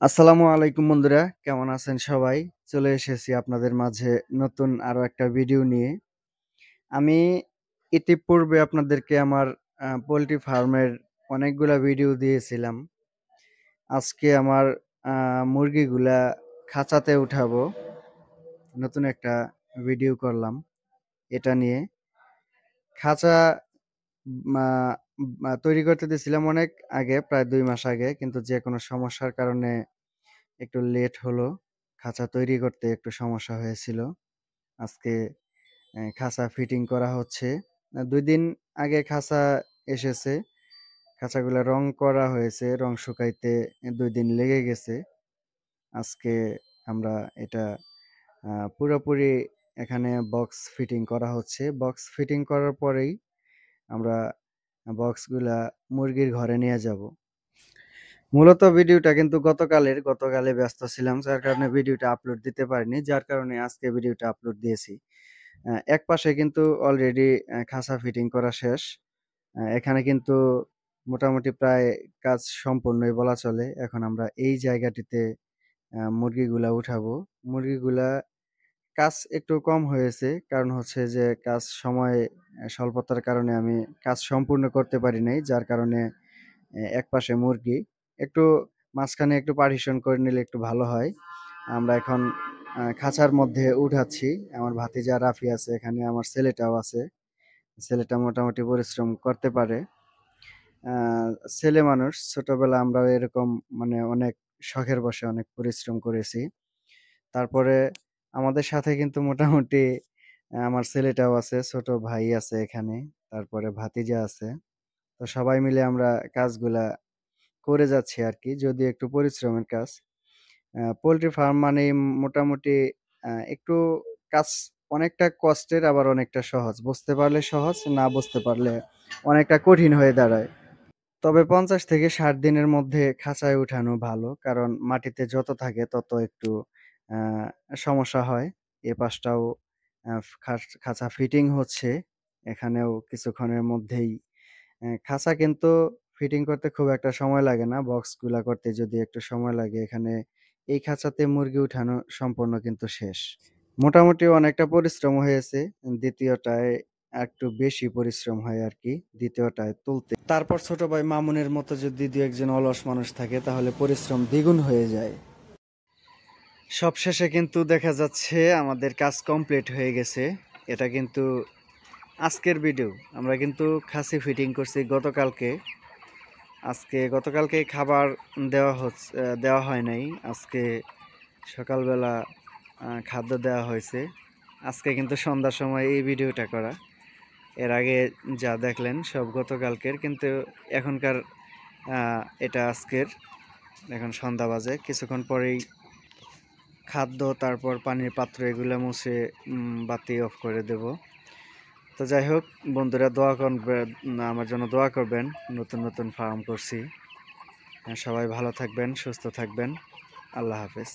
আসসালামু আলাইকুম বন্ধুরা, কেমন আছেন সবাই? চলে এসেছি আপনাদের মাঝে নতুন আরো একটা ভিডিও নিয়ে। আমি ইতিপূর্বে আপনাদেরকে আমার পোল্ট্রি ফার্মের অনেকগুলা ভিডিও দিয়েছিলাম। আজকে আমার মুরগিগুলা খাঁচাতে উঠাবো। নতুন একটা ভিডিও করলাম এটা নিয়ে। খাঁচা মা তৈরি করতে দিয়েছিলাম অনেক আগে, প্রায় ২ মাস আগে। কিন্তু যেকোনো সমস্যার কারণে একটু লেট হলো। খাঁচা তৈরি করতে একটু সমস্যা হয়েছিল। আজকে খাঁচা ফিটিং করা হচ্ছে। ২ দিন আগে খাঁচা এসেছে। খাঁচাগুলা রং করা হয়েছে। রং শুকাইতে ২ দিন লেগে গেছে। আজকে আমরা এটা পুরোপুরি এখানে বক্স ফিটিং করা হচ্ছে। বক্স ফিটিং করার পরেই আমরা বক্সগুলা মুরগির ঘরে নিয়ে যাবো। মূলত ভিডিওটা কিন্তু গতকালে ব্যস্ত ছিলাম, যার কারণে ভিডিওটা আপলোড দিতে পারিনি। যার কারণে আজকে ভিডিওটা আপলোড দিয়েছি। একপাশে কিন্তু অলরেডি খাঁচা ফিটিং করা শেষ। এখানে কিন্তু মোটামুটি প্রায় কাজ সম্পূর্ণই বলা চলে। এখন আমরা এই জায়গাটিতে মুরগিগুলা উঠাবো। মুরগিগুলা কাজ একটু কম হয়েছে। কারণ হচ্ছে যে সময় স্বল্পতার কারণে আমি কাজ সম্পূর্ণ করতে পারি নাই। যার কারণে একপাশে মুরগি। একটু মাঝখানে একটু পার্টিশন করে নিলে একটু ভালো হয়। আমরা এখন খাঁচার মধ্যে উঠাচ্ছি। আমার ভাতিজা রাফি আছে এখানে, আমার ছেলেটাও আছে। ছেলেটা মোটামুটি পরিশ্রম করতে পারে। আ ছেলে মানুষ, ছোটবেলায় আমরাও এরকম মানে অনেক শখের বশে অনেক পরিশ্রম করেছি। তারপরে আমাদের সাথে কিন্তু মোটামুটি আমার ছেলেটাও আছে, ছোট ভাই আছে এখানে, তারপরে ভাতিজা আছে। তো সবাই মিলে আমরা কাজগুলা করে যাচ্ছি আরকি। যদিও একটু পরিশ্রমের কাজ। পোল্ট্রি ফার্ম মানেই মোটামুটি একটু কাজ অনেকটা কষ্টের, আবার অনেকটা সহজ। বুঝতে পারলে সহজ, না বুঝতে পারলে অনেকটা কঠিন হয়ে দাঁড়ায়। তবে ৫০ থেকে ৬০ দিনের মধ্যে খাঁচায় উঠানো ভালো। কারণ মাটিতে যত থাকে তত একটু আ সমস্যা হয়। এ পাশটাও আ খাঁচা ফিটিং হচ্ছে। এখানেও কিছুক্ষণের মধ্যেই খাঁচা কিন্তু ফিটিং করতে খুব একটা সময় লাগে না। বক্সগুলা করতে যদি একটু সময় লাগে, এখানে এই খাঁচাতে মুরগি উঠানো সম্পূর্ণ কিন্তু শেষ। মোটামুটি অনেকটা পরিশ্রম হয়েছে। ২য় টায় একটু বেশি পরিশ্রম হয় আরকি। ২য় টায় তুলতে। তারপর ছোট ভাই মামুনের মতো যদি ২-১ জন অলস মানুষ থাকে তাহলে পরিশ্রম দ্বিগুণ হয়ে যায়। সবশেষে কিন্তু দেখা যাচ্ছে আমাদের কাজ কমপ্লিট হয়ে গেছে। এটা কিন্তু আজকের ভিডিও। আমরা কিন্তু খাসি ফিটিং করছি গতকালকে। গতকালকে খাবার দেওয়া হয় নাই। আজকে সকালবেলা খাদ্য দেওয়া হয়েছে। আজকে কিন্তু সন্ধ্যার সময় এই ভিডিওটা করা। এর আগে যা দেখলেন সব গতকালকের, কিন্তু এখনকার এটা আজকের। এখন সন্ধ্যা বাজে। কিছুক্ষণ পরেই খাদ্য, তারপর পানির পাত্র এগুলো মুছে বাতি অফ করে দেব। তো যাই হোক বন্ধুরা, দোয়া করবেন, আমার জন্য দোয়া করবেন। নতুন ফার্ম করছি। সবাই ভালো থাকবেন, সুস্থ থাকবেন। আল্লাহ হাফেজ।